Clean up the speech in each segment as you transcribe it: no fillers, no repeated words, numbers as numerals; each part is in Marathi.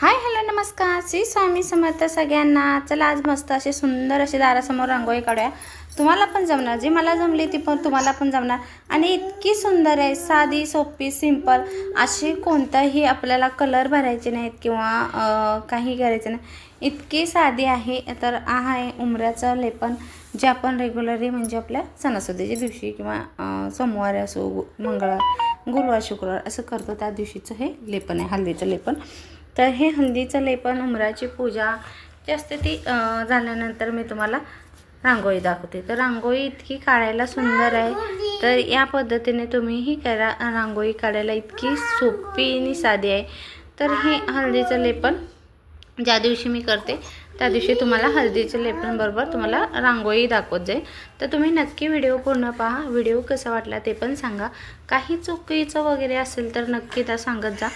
हाय हॅलो नमस्कार श्री स्वामी समर्थ सगळ्यांना। चला आज मस्त अशी सुंदर अशी दारासमोर रांगोळी काढूया। तुम्हाला पण जमणार, जी मला जमली ती पण तुम्हाला पण जमणार आणि इतकी सुंदर आहे, साधी सोपी सिंपल अशी। कोणताही आपल्याला कलर भरायचे नाहीत किंवा काही करायचं नाही, इतकी साधी आहे। तर आहे उंबऱ्याचं लेपन, जे आपण रेग्युलरली म्हणजे आपल्या सणासुदीच्या दिवशी किंवा सोमवार असो, मंगळवार, गुरुवार, शुक्रवार असं करतो, त्या दिवशीचं हे लेपन आहे, हळदीचं लेपन। तर हे हळदीचं लेपन, उंबराची पूजा जी असते ती झाल्यानंतर मी तुम्हाला रांगोळी दाखवते। तर रांगोळी इतकी काढायला सुंदर आहे, तर या पद्धतीने तुम्हीही करा। रांगोळी काढायला इतकी सोपी आणि साधी आहे। तर हे हळदीचं लेपन ज्या दिवशी मी करते त्या दिवशी तुम्हाला हळदीचं लेपन बरोबर तुम्हाला रांगोळी दाखवत जाईल। तर तुम्ही नक्की व्हिडिओ पूर्ण पहा। व्हिडिओ कसा वाटला ते पण सांगा, काही चुकीचं वगैरे असेल तर नक्की त्या सांगत जा,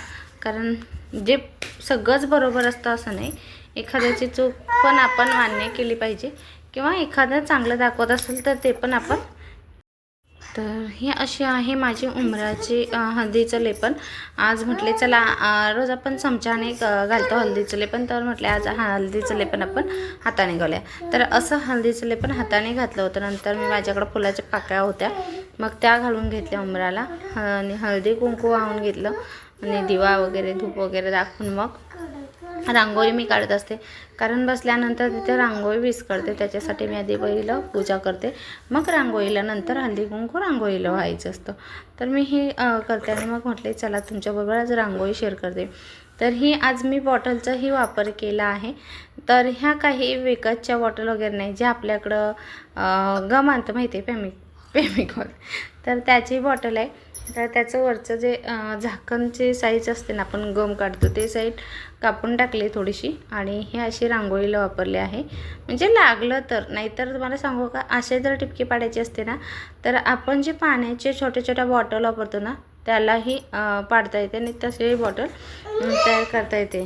कारण जे सगळंच बरोबर असतं असं नाही, एखाद्याची चूक पण आपण मान्य केली पाहिजे किंवा एखादं चांगलं दाखवत असेल तर ते पण आपण। तर ही अशी आहे माझी उंबराची हळदीचं लेपन। आज म्हटले चला रोज आपण चमच्याने घालतो हळदीचं लेपन, तर म्हटले आज हळदीचं लेपन आपण हाताने घालूया। तर असं हळदीचं लेपन हाताने घातलं होतं। नंतर मी माझ्याकडे फुलाच्या पाकळ्या होत्या, मग त्या घालून घेतल्या उंबराला आणि हळदी कुंकू वाहून घेतलं आणि दिवा वगैरे धूप वगैरे दाखवून मग रांगोळी मी काढत असते। कारण बसल्यानंतर तिथे रांगोळी विस्कळते, त्याच्यासाठी मी आधी पहिलं पूजा करते, मग रांगोळीला नंतर हळदी कुंकू रांगोळीला व्हायचं असतं। तर मी हे करते आणि मग म्हटले चला तुमच्याबरोबर आज रांगोळी शेअर करते। तर ही आज मी बॉटलचाही वापर केला आहे। तर ह्या काही विकतच्या बॉटल वगैरे नाही, जे आपल्याकडं गम आणतं माहिती आहे, फेमिकॉल, तर त्याची बॉटल आहे। तर त्याचं वरचं जे झाकणची साईज असते ना, आपण गम काढतो ते साईड कापून टाकली थोडीशी आणि हे अशी रांगोळीला वापरले आहे, म्हणजे लागलं तर। नाहीतर तुम्हाला सांगू का, असे जर टिपके पाडायचे असते ना, तर आपण जे पाण्याचे छोट्या छोट्या बॉटल वापरतो ना, त्यालाही पाडता येते आणि तसे बॉटल तयार करता येते।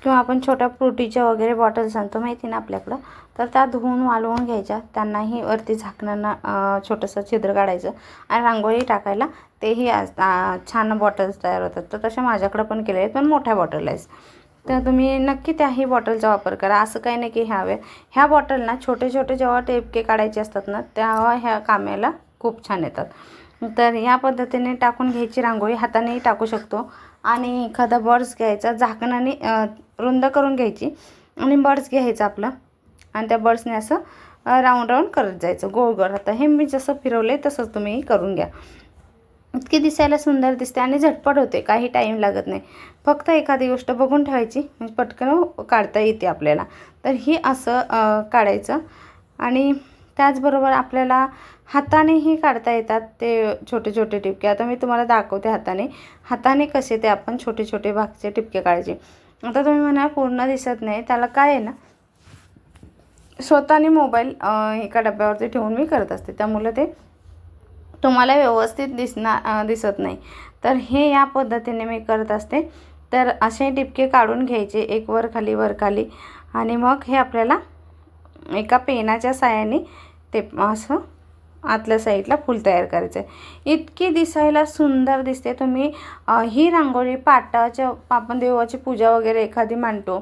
किंवा आपण छोट्या फ्रुटीच्या वगैरे बॉटल्स आणतो माहिती ना आपल्याकडं, तर त्या धुवून वाळवून घ्यायच्या, त्यांनाही वरती झाकणांना छोटंसं छिद्र काढायचं आणि रांगोळी टाकायला, तेही छान बॉटल्स तयार होतात। तर तशा माझ्याकडं पण केले आहेत, पण मोठ्या बॉटल आहेत। तर तुम्ही नक्की त्याही बॉटलचा वापर करा। असं काही नाही की ह्या बॉटलना छोटे छोटे जेव्हा टिपके काढायचे असतात ना, तेव्हा ह्या कामाला खूप छान येतात। तर या पद्धतीने टाकून घ्यायची रांगोळी, हातानेही टाकू शकतो आणि एखादा बर्ड्स घ्यायचा, झाकणाने रुंद करून घ्यायची आणि बर्ड्स घ्यायचं आपलं, आणि त्या बर्ड्सने असं राऊंड राऊंड करत जायचं गोल गोल। आता हे मी जसं फिरवलं आहे तसंच तुम्ही करून घ्या। इतकी दिसायला सुंदर दिसते आणि झटपट होते, काही टाईम लागत नाही। फक्त एखादी गोष्ट बघून ठेवायची म्हणजे पटकन काढता येते आपल्याला। तर ही असं काढायचं आणि त्याचबरोबर आपल्याला हातानेही काढता येतात ते छोटे छोटे टिपके। आता मी तुम्हाला दाखवते हाताने कसे ते आपण छोटे छोटे भागचे टिपके काढायचे। आता तुम्ही म्हणा पूर्ण दिसत नाही, त्याला काय आहे ना, स्वतःने मोबाईल एका डब्यावरती ठेवून मी करत असते, त्यामुळे ते तुम्हाला व्यवस्थित दिसत नाही। तर हे या पद्धतीने मी करत असते। तर असे टिपके काढून घ्यायचे, एक वर खाली आणि मग हे आपल्याला एका पेनाच्या साहाय्याने ते असं आतल्या साईडला फूल तयार करायचं आहे। इतकी दिसायला सुंदर दिसते। तुम्ही ही रांगोळी पाटाच्या, आपण देवाची पूजा वगैरे एखादी मांडतो,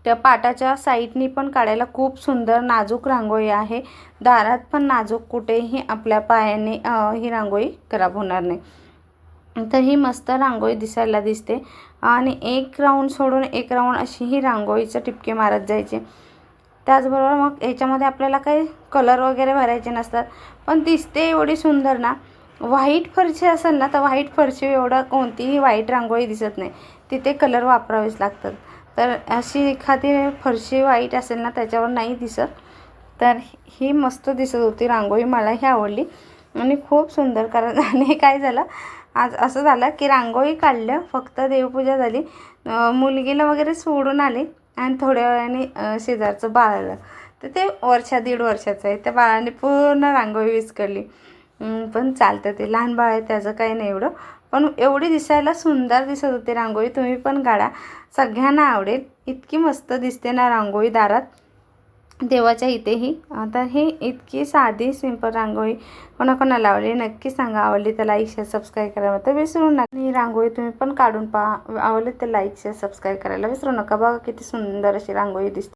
त्या पाटाच्या साईडनी पण काढायला खूप सुंदर नाजूक रांगोळी आहे। दारात पण नाजूक, कुठेही आपल्या पायाने ही रांगोळी खराब होणार नाही। तर ही मस्त रांगोळी दिसायला दिसते आणि एक राऊंड सोडून एक राऊंड अशी ही रांगोळीचे टिपके मारत जायचे। त्याचबरोबर मग याच्यामध्ये आपल्याला काही कलर वगैरे भरायचे नसतात, पण दिसते एवढी सुंदर ना। व्हाईट फरशी असेल ना, तर व्हाईट फरशी एवढं कोणतीही व्हाईट रांगोळी दिसत नाही, तिथे कलर वापरावेच लागतात। तर अशी एखादी फरशी व्हाईट असेल ना, त्याच्यावर नाही दिसत। तर ही मस्त दिसत होती रांगोळी, मलाही आवडली आणि खूप सुंदर। कारण आणि काय झालं, आज असं झालं की रांगोळी काढलं, फक्त देवपूजा झाली, मुलगीला वगैरे सोडून आले आणि थोड्या वेळाने शेजारचं बाळ आलं, तर ते दीड वर्षाचं आहे, त्या बाळाने पूर्ण रांगोळी विस्कळली। पण चालतं, ते लहान बाळ आहे त्याचं काही नाही एवढं, पण एवढी दिसायला सुंदर दिसत होती रांगोळी। तुम्ही पण काढा, सगळ्यांना आवडेल। इतकी मस्त दिसते ना रांगोळी दारात, देवाच्या इथेही. आता हे इतकी साधी सिंपल रांगोळी कोणाकोणाला आवडली नक्की सांगा. आवडली तर लाईक शेअर सबस्क्राईब करायला तर विसरू नका. ही रांगोळी तुम्ही पण काढून पहा. आवडली तर लाईक शेअर सबस्क्राईब करायला विसरू नका. बघा किती सुंदर अशी रांगोळी दिसते.